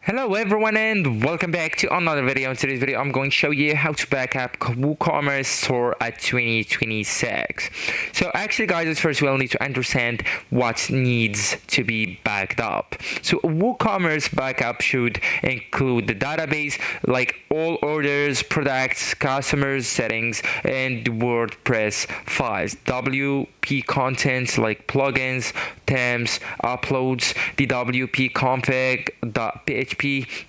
Hello everyone and welcome back to another video. In today's video I'm going to show you how to back up WooCommerce store at 2026. So actually guys, at first we'll need to understand what needs to be backed up. So WooCommerce backup should include the database like all orders, products, customers, settings, and WordPress files, WP contents like plugins, themes, uploads, the WP config.php,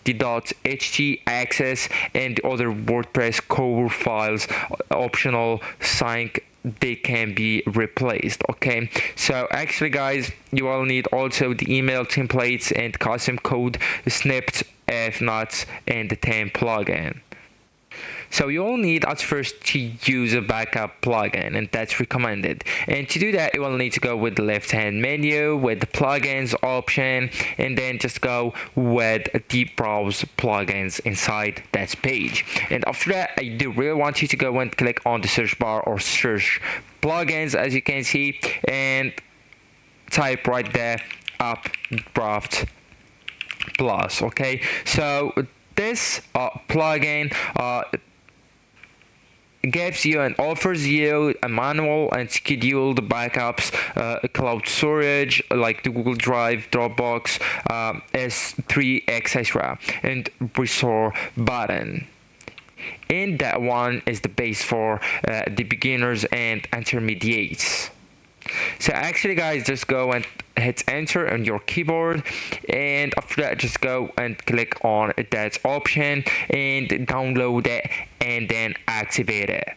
the .htaccess, and other WordPress core files. Optional sync, they can be replaced. Okay, so actually guys, you will need also the email templates and custom code snipped, if not, and the theme plugin. So you will need at first to use a backup plugin, and that's recommended. And to do that, you will need to go with the left hand menu with the plugins option, and then just go with the browse plugins inside that page. And after that, I do really want you to go and click on the search bar or search plugins, as you can see, and type right there Updraft Plus. Okay, so this plugin gives you and offers you a manual and scheduled backups, cloud storage like the Google Drive, Dropbox, S3, etc., and restore button. And that one is the base for the beginners and intermediates. So actually guys, just go and hit enter on your keyboard, and after that just go and click on that option and download it and then activate it.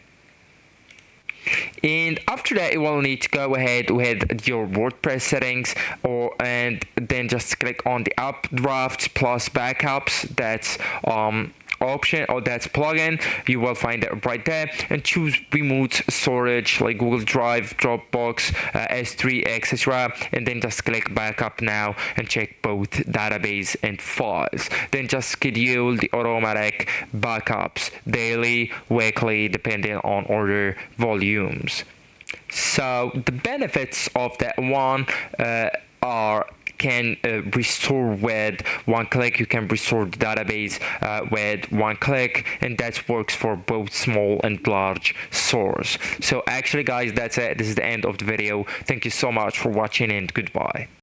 And after that, you will need to go ahead with your WordPress settings, and then just click on the Updraft Plus Backups. That's option, or that's plugin. You will find it right there, and choose remote storage like Google Drive, Dropbox, S3, etc., and then just click backup now and check both database and files. Then just schedule the automatic backups daily, weekly, depending on order volumes. So the benefits of that one are can restore with one click. You can restore the database with one click, and that works for both small and large stores. So actually guys, that's it. This is the end of the video. Thank you so much for watching, and goodbye.